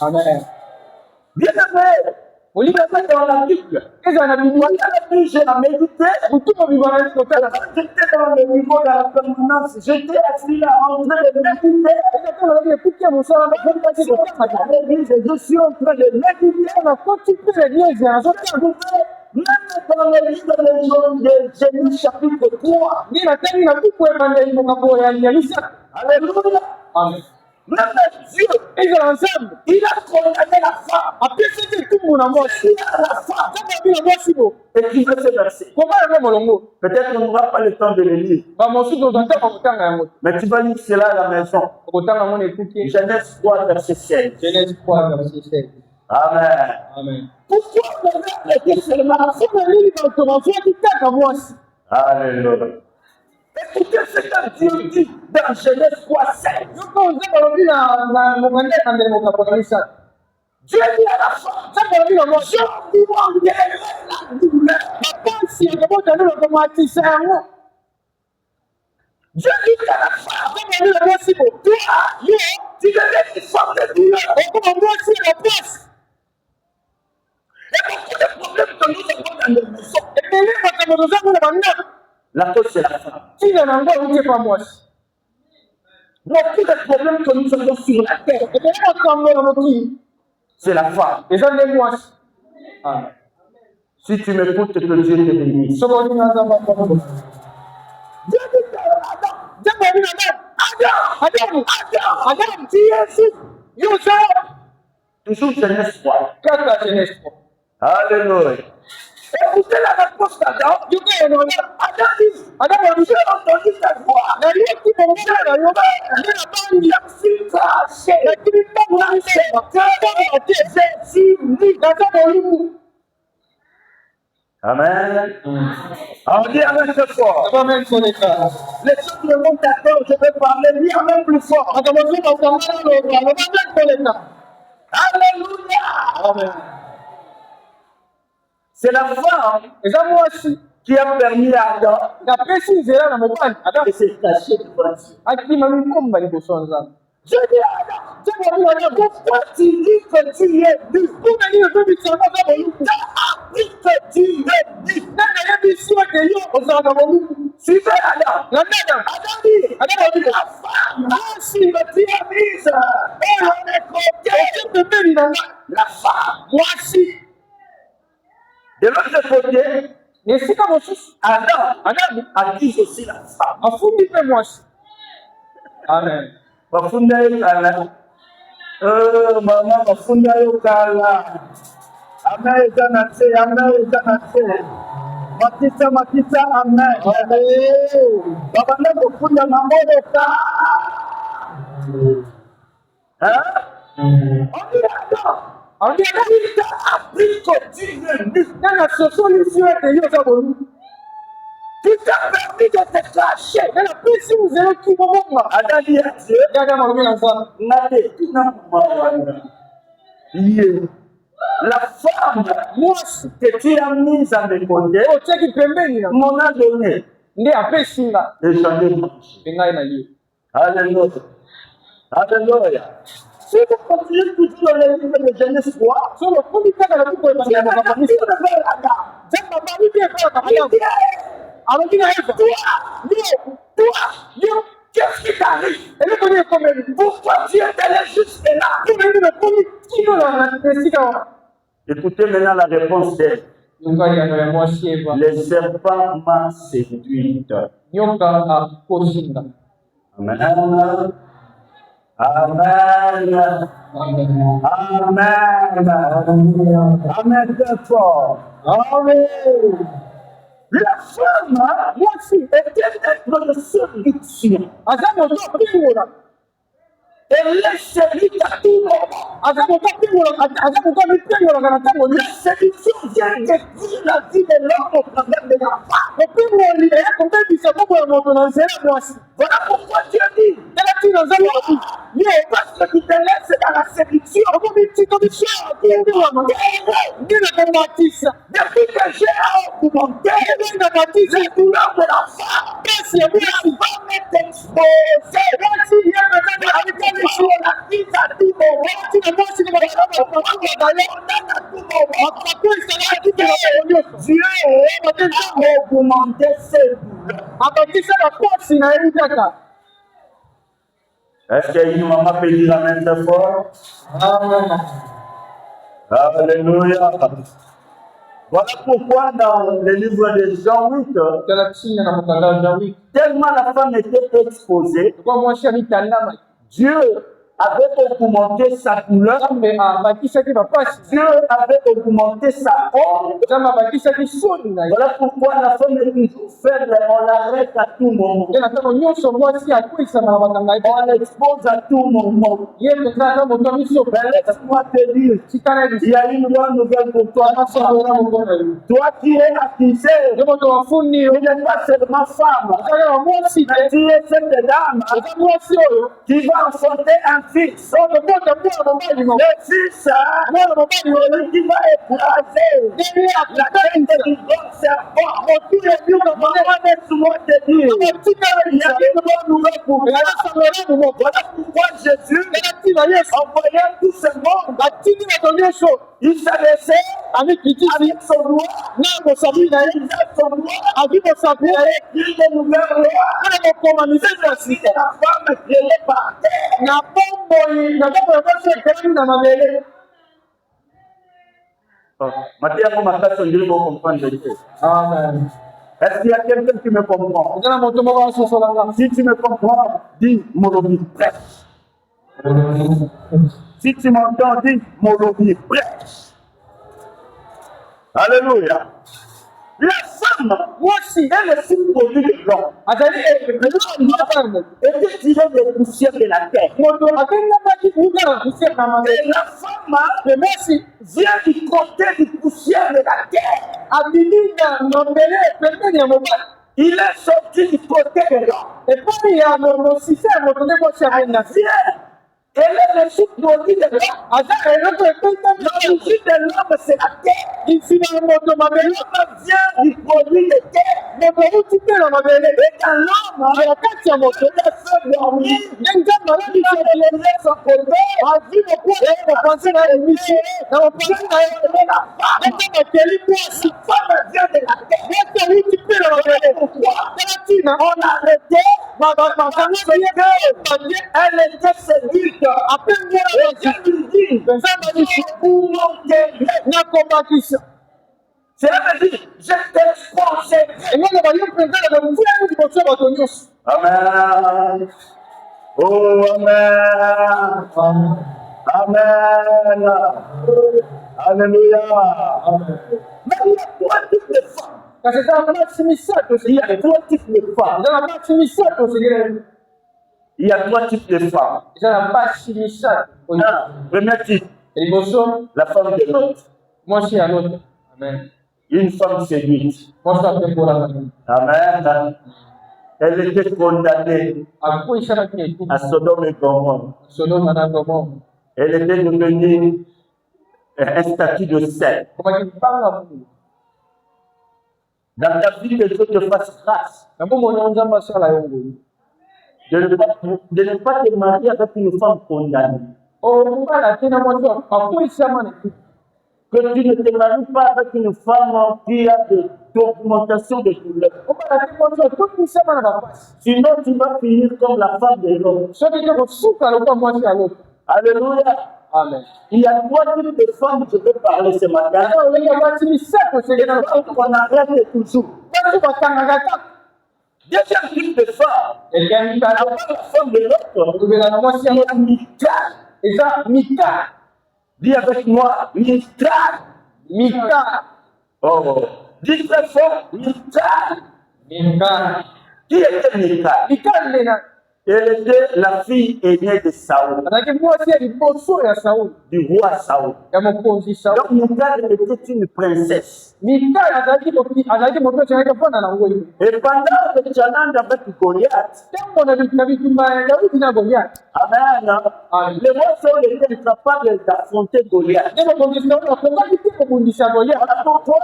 Amen. Bien aimé. Oli Dans la Bible, eza na Biblia. j'ai médité. Mutumo bibana ni kotala. J'étais dans le niveau de la permanence. J'étais assis là en train de méditer. Eza na le kukia musala na kwenda Je suis en train de méditer. na koti pe le liège na zote. Même dans le livre de Jean de Genèse chapitre 3. Ni na tani na buku ebanda imoka po ya Elisa. Alléluia. Amen. Même Dieu, Eza na ensemble. il a condamné la femme. Apesi te tumu na mwasi. Il a la femme. Saka bi na mwasi bo. Écrivez ce verset. Koma na molongo. Peut-être qu'on n'aura pas le temps de le lire. Ba mosu do zanta ko kutanga yango. Mais tu vas lire cela à la maison. Kutanga mo ne kuki. Genèse 3, verset 16. Genèse 3 verset 16. Amen. Amen. Pourquoi le verbe était seulement la femme? Saka nini ba tomaso kitaka mwasi. Alléluia. Écoutez ce que Dieu dit dans Genèse 3, 16. Yoko nzaka lobi na mokande na ndemo ka pokalisa. Dieu dit à la femme, Saka lobi na mwasi. je vous enverrai la douleur. Mapansi yakabota nilo komatisa yango. Dieu dit à la femme, Saka lobi na mwasi bo. toi, tu deviens une femme de douleur. Okoma mwasi na place. Il y a beaucoup de problèmes que nous avons dans nos maisons. Ebele makambo tozango na banda. La cause, c'est la femme. Tina na ngo auti pa mwasi. Beaucoup de problèmes que nous avons sur la terre, Ebele makambo na mokili. c'est la femme. Eza nde mwasi. Si tu m'écoutes, que Dieu te bénisse. Soko ni na zamba kwa ngo. Dieu dit à Adam, Jambo ni na Adam. Adam. tu es ici. Yo sa. Toujours Genèse 3. Kata Genèse 3. Alléluia. Écoutez la réponse d'Adam. Yo ka no na. Adam dit, Adam wa j'ai entendu ta voix. na yeki mo na yo. Ni na bandi. Merci, craché. Na kiri mbangu na se. Jésus dit. Na zamba lumu. Amen. On dit avec ce fort. Aba men koneka. Les choses ne montent à tort, je vais parler, dire même plus fort. Makambo zo na kangana lo. Aba men koneka. Alléluia. Amen. C'est la femme Eza mwasi. qui a permis à Adam Napesi nzela na mobali. Adam de se cacher devant Dieu. akima mikomba liboso ya Nzambe. Je dis à Adam, Jambo ni na ngo. pourquoi tu dis que tu es nu? Kuna ni ndo bitsa na zamba lumu. Tu as appris que tu es nu. Nana yebisi ete yo ozalaka molumu. Suivez Adam. Na nana. Adam dit, Adam alobi la femme que tu as mise dans les côtés. oke pembeni na nga. La femme. Mwasi. De l'autre côté, Na esika mosusu. Adam a dit aussi la femme. Afundi mpe mwasi. Amen. Bafunda yo kala. Mama bafunda yo kala. Amen eza na se, amen eza na se. Makisa, amen. Babanda kofunda na mboka. On dit Adam. Alobi Adam. Il t'a appris que tu es nu. Nana sosolisi yo ete yo oza molumu. Tu t'as permis de te cacher. Nana pesi nzela kimo moma. Adam dit à Dieu, Ya Adam alobi na Nzambe. Nade, tu n'as pas lié. La femme Mwasi. que tu as mise à mes côtés, Otiaki pembeni na. m'en a donné. Nde apesi nga. Et j'en ai mangé. Mpe ngai na ye. Alléluia. Alléluia. Si vous continuez toujours dans le livre de Genèse 3, So lokundi kaka na buku ebanda Dieu ya va makambo dire miso. vers Adam. Nzambe abali mpe ekolaka Il Adam. dit, Alobi na Eva. toi, qu'est-ce qui t'arrive? Eloko nini ekomeli. Pourquoi tu es allé jusque là? Mpona nini nakomi kino na esika wana. Écoutez maintenant la réponse d'elle. Nyoka ya mwasi Eva. Le serpent m'a séduite. Nyoka akosinga. Amen. Amen. Amen. Amen. Très fort. Amen. La femme, voici, était être de séduction. Aza moto apingola. Elle est séduite à tout moment. Aza moto amipingolaka na ntango La séduction vient détruire la vie de l'homme au travers de la femme. opingoli eyakobebisa bongo ya moto na nzela mwasi. Voilà pourquoi Dieu dit, Tala Parce que tu te laisses dans la séduction. Depuis que j'ai augmenté les douleurs de la femme est exposée. La vie à tout moment. Dieu a augmenté ses douleurs. Est-ce qu'il y a une maman peut dire la main très fort? Amen. Alléluia. Voilà pourquoi dans le livre de Jean 8, tellement la femme était exposée, Dieu avait augmenté sa douleur, Dieu avait augmenté sa honte. Voilà pourquoi la femme est toujours faible, on l'arrête à tout moment. On l'expose à tout moment. Mais laisse-moi te dire, il y a une bonne nouvelle pour toi. Toi qui es accusé, tu n'es pas seulement femme, mais tu es cette dame qui va affronter un fils. Le fils, celui qui va écraser la tête du bon serpent. Laisse-moi te dire, il y a une bonne nouvelle pour toi. Voilà pourquoi Jésus, en voyant tout ce monde, il s'est laissé avec son doigt, son doigt, avec des nouvelles lois. C'est ainsi que la femme qui est par terre. Amen. Est-ce qu'il y a quelqu'un qui me comprend? Si tu me comprends, dis Molobi, prêche. Si tu m'entends, dis Molobi, prêche. Alléluia. La femme, moi aussi, elle est une produit de l'homme. Était tirée des poussières de la terre. Et la femme, vient du côté des poussières de la terre. Il est sorti du côté de l'homme. Elle est le sous-produit de l'homme. L'origine de l'homme, c'est la terre. L'homme vient du produit de terre. Et quand l'homme a fait dormir, il a levé son côté. La femme vient de la terre. Pourquoi? On a arrêté elle était séduite. Et Dieu lui dit, cela veut dire, je t'expose. Amen. Oh, amen. Amen. Alléluia. Mais il y a trois types de femmes. Il y a trois types de femmes. Il y a trois types de femmes. Premier type, la femme de l'autre. Amen. Une femme séduite. Amen. Elle était condamnée à Sodome et Gomorrhe. Elle était devenue un statut de sel. Dans ta vie, que Dieu te fasse grâce. De ne pas te marier avec une femme condamnée. Que tu ne te maries pas avec une femme qui a de l'augmentation de douleur. Sinon, tu vas finir comme la femme de l'autre. Alléluia. Amen. Il y a trois types de femmes que je veux parler ce matin. On arrête toujours. Deuxième type de femme, avant la femme de l'autre, il y a Mika. Dis avec moi, Mika. Oh, dis très fort, Mika. Qui était Mika? Elle était la fille aînée de Saoul, azalaki mwasi ya liboso ya Sauli, du roi Saoul. ya mokonzi Sauli. Donc Michal était une princesse. Mikali azalaki moto azalaki mwana na ngoi. Et pendant le challenge avec Goliath, Ntango na bitumba ya Daudi na Goliath, Amen, le roi Saul était incapable d'affronter Goliath. nde mokonzi Sauli akokaki te kobundisa Goliath. Voilà pourquoi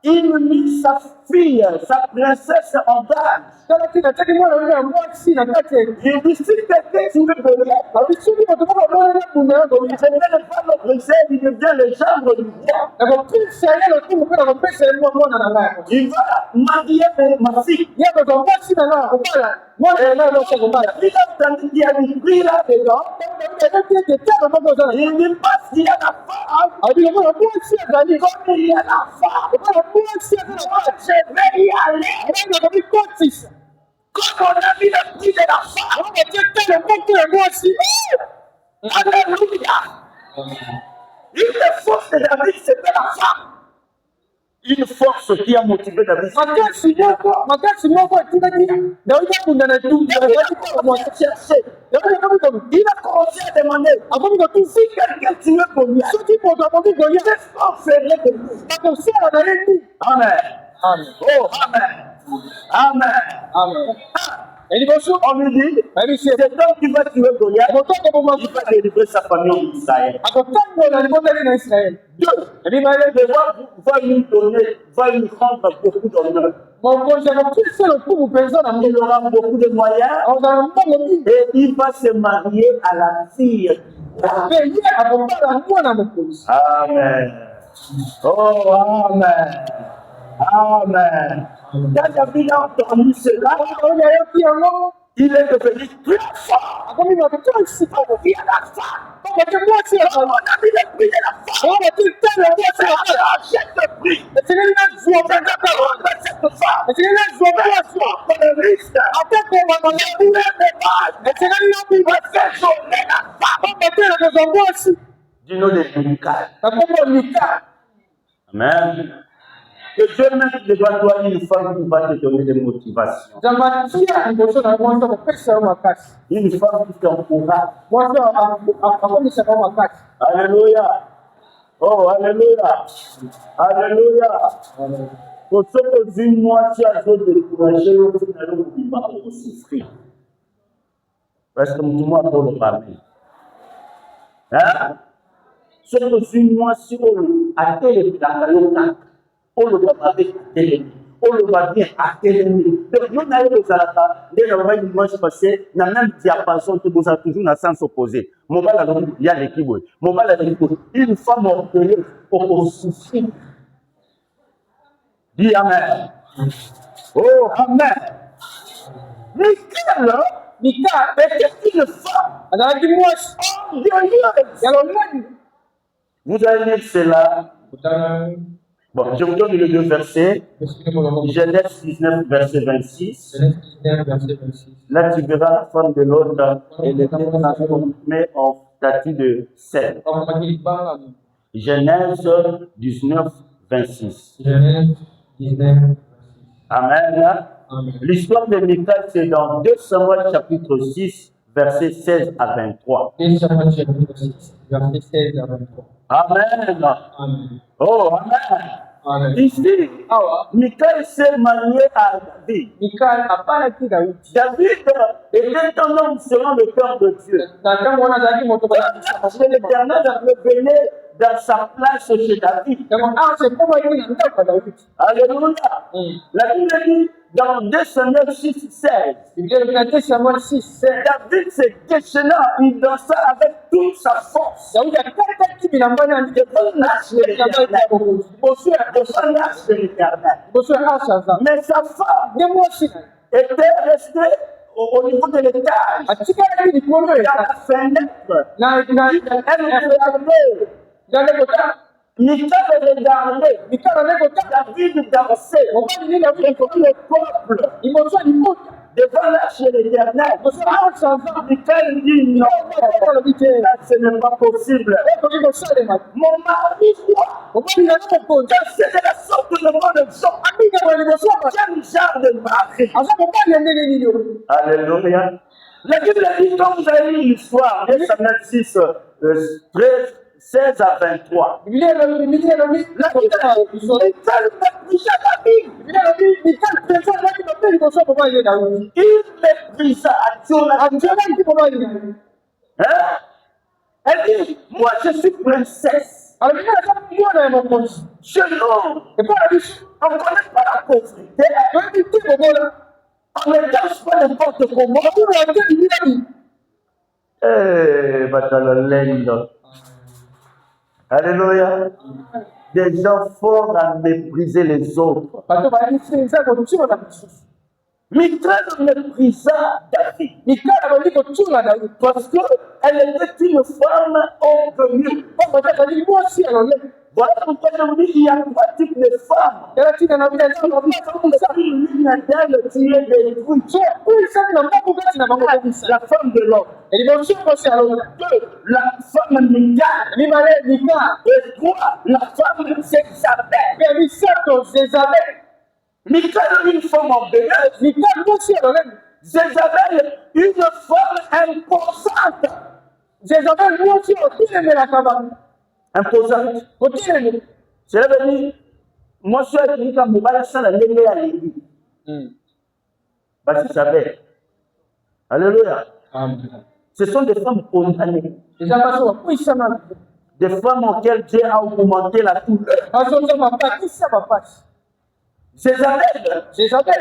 il mit sa fille, sa princesse en garde. Tala tina tiaki mwana oyo ya mwasi na kati ya Il dit, si quelqu'un tue Goliath, abi soki moto moko aboneli bunda ya il Goliath, ne vient pas le briser, il devient le gendre du roi. nakopesa ye lokumu mpe nakopesa ye mwana na ngai. Il va marier ma fille. Ye kozwa mwasi na ngai akobala mwana na ngai mwasi akobala. Il a entendu qu'il y a une pluie là-dedans. Il dit parce qu'il y a la femme. abi lokola mwasi azali Comme il y a la femme, lokola mwasi azali je vais y aller. nakobikotisa Comme on a mis le prix de la femme. okotie te loboko ya mwasi. Alléluia. Une force de David, c'était la femme. Une force qui a motivé David. makasi moko etikaki Daudi akunda na etumbu Chercher. Il a commencé à demander akomi kotusi si quelqu'un tuait Goliath, soki moto akomi Goliath qu'est-ce qu'on ferait de lui? bakosala na ye nini. Amen. Oh, amen. Amen. Eliboso On lui dit, ayebisi c'est toi qui vas tuer Goliath, moto akoboma il va délivrer sa famille en Israël. akotambola libotali na Israele. Deux, Ebimale le roi va lui donner, va lui rendre beaucoup d'honneur. mokonzi akopesa lokumu mpenza na Il mbongo aura beaucoup de moyens akozala mbongo mingi et il va se marier à la fille. mpe ye akobala mwana mokonzi. Amen. Oh, amen. Amen. Quand David a entendu cela, oyo ayoki yango il est devenu très fort. akomi makasi Il y a la femme. okoke mwasi On a mis le prix de la femme. okoki tala ya mwasi C'est achète le prix. esengeli nazwa C'est de rendre cette femme. esengeli nazwa mwasi Pour le risque. ate komama Il est de mal. esengeli nabiba Il fait sauver la femme. okotela kozwa mwasi Du nom de Michal. nakombo mika. Amen. Que Dieu mette devant toi une femme qui va te donner des motivations. nzambe atia liboso na mwasi akopesa yo makasi Une femme qui t'encourage. mwasi akomisaka yo makasi. Alléluia. Oh, Alléluia. Alléluia. Pour ceux que moi, tu as découragé, vous allez vous souffrir. Parce que moi, pour le parler. Hein? Ce que moi, si on a télé, on le va avec télé. On le va bien à télé. Donc, nous n'avons pas dès le dimanche passé, dans le même diapason, tu as toujours dans le sens opposé. Mon bal, il y a l'équipe. Mon bal, une femme orgueilleuse pour souffrir. Dis Amen. Oh, Amen. Michel, Mika était une femme azalaki mwasi orgueilleuse. ya lolani. Vous allez lire cela. Bon, je vous donne les deux versets. Genèse 19, verset 26. Là, tu verras la femme de l'autre et les deux met en statut de sel. Genèse 19, 26. Amen. L'histoire de Michal, c'est dans 2 Samuel chapitre 6, verset 16 à 23. Amen. Oh, amen. Ici, Michal s'est marié à David. Mikali apanaki Daudi. David était un homme selon le cœur de Dieu. Na ntango wana azalaki moto Parce que l'Éternel revenait dans sa place chez David. yango anse ekomaki na ndako ya Daudi. Alléluia. La Bible dit dans 2 Samuel 6, 16. Biblia elobi na 2 Samuel 6, David se déchaîna, il dansa avec toute sa force. Daudi akataki bilamba na Liboso de l'Éternel. liboso ya anse aza. Mais sa femme Nde mwasi était restée au niveau de l'étage, atikalaki likolo dans ya la fenêtre. Elle regardait. na lekota Michal regardait. Mikali alekota David dansait. mobali nini Daudi Tout le peuple liboso ya liputa devant l'arche de l'Éternel. liboso ya anse aza. Michal dit non, alobi te ça, ce n'est pas possible. ekoki kosalema Mon mari, toi, mobali nanga mokonzi c'est de la sorte de monde de gens. amingama liboso ya Quel genre de mari? aza mobali ya ndenge nini oyo. Alléluia. La Bible dit, quand vous avez lu l'histoire, 1 Samuel 6, 16 à 23. La Bible il méprisa elle dit, moi je suis princesse. Je non, on ne connaît pas la pauvreté. On ne danse pas n'importe comment. Alléluia. Des gens forts à mépriser les autres. Michal méprisa David. Parce qu'elle était une femme inconnue. Voilà pourquoi je vous dis qu'il y a trois types de femmes. La femme de l'homme. La femme Michal. Et toi, la femme Jézabel. Michal, une femme orgueilleuse. Jézabel, une femme imposante. Imposante. Cela veut dire, moi, je suis avec quand vous allez à l'église. Parce que ça fait. Alléluia. Ce sont des femmes condamnées. Des femmes auxquelles Dieu a augmenté la douleur. Jézabel,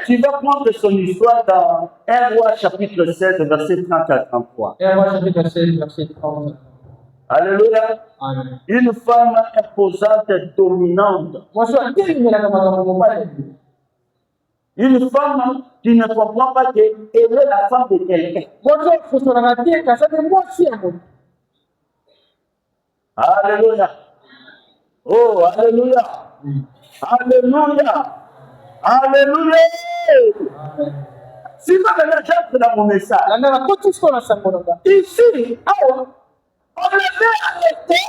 tu vas prendre son histoire dans 1 Roi chapitre 16, verset 30 à 33. 1 Roi chapitre 16, verset 30. Alléluia. Amen. Une femme imposante et dominante. Une femme qui ne comprend pas qu'elle est la femme de quelqu'un. Alléluia. Oh, alléluia. Alléluia. Alléluia. Si vous avez j'entre dans mon message. Ici, on l'avait arrêté.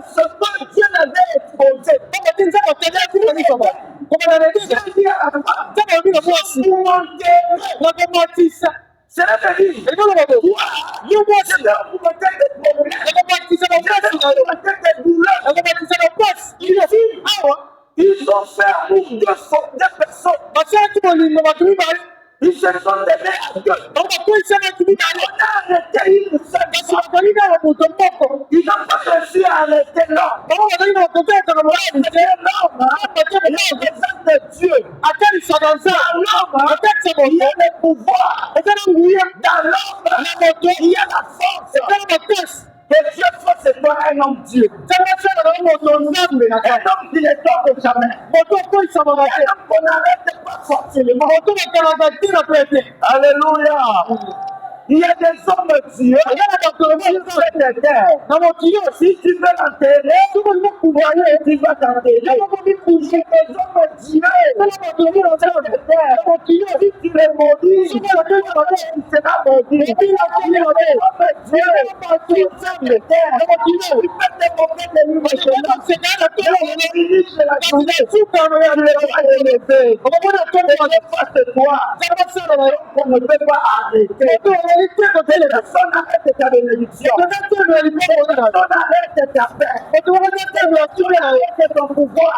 Ce que Dieu l'avait exposé. C'est la vérité. Ils ont fait un groupe de personnes. Ils se sont levés à Dieu. On a arrêté une seule personne. Ils n'ont pas réussi à arrêter l'homme. L'homme représente Dieu. Dans l'homme, il y a le pouvoir. Dans l'homme, il y a la force. Que Dieu fasse de toi un homme Dieu. Un homme qui ne tombe jamais. Un homme qu'on n'arrête pas forcément. Alléluia. Il y a des hommes Dieu. Si tu veux l'enterrer, tu vas t'enterrer. Il y a des hommes Dieu. Si tu les maudis, tu seras maudit. Tu peux te moquer de lui maintenant. On ne peut pas arrêter. Personne n'arrête ta bénédiction. Personne n'arrête ta paix. Personne n'arrête ton pouvoir.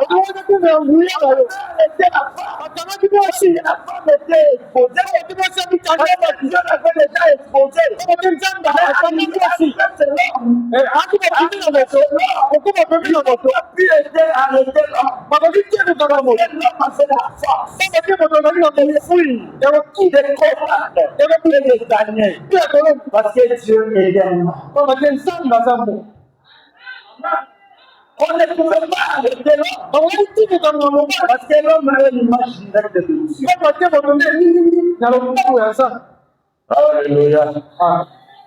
Arrêtez la femme. La femme était exposée. Dieu l'avait déjà exposée. Parce que Dieu est gagnant. On ne pouvait pas arrêter l'homme. Parce que l'homme a une image directe de Dieu. Alléluia.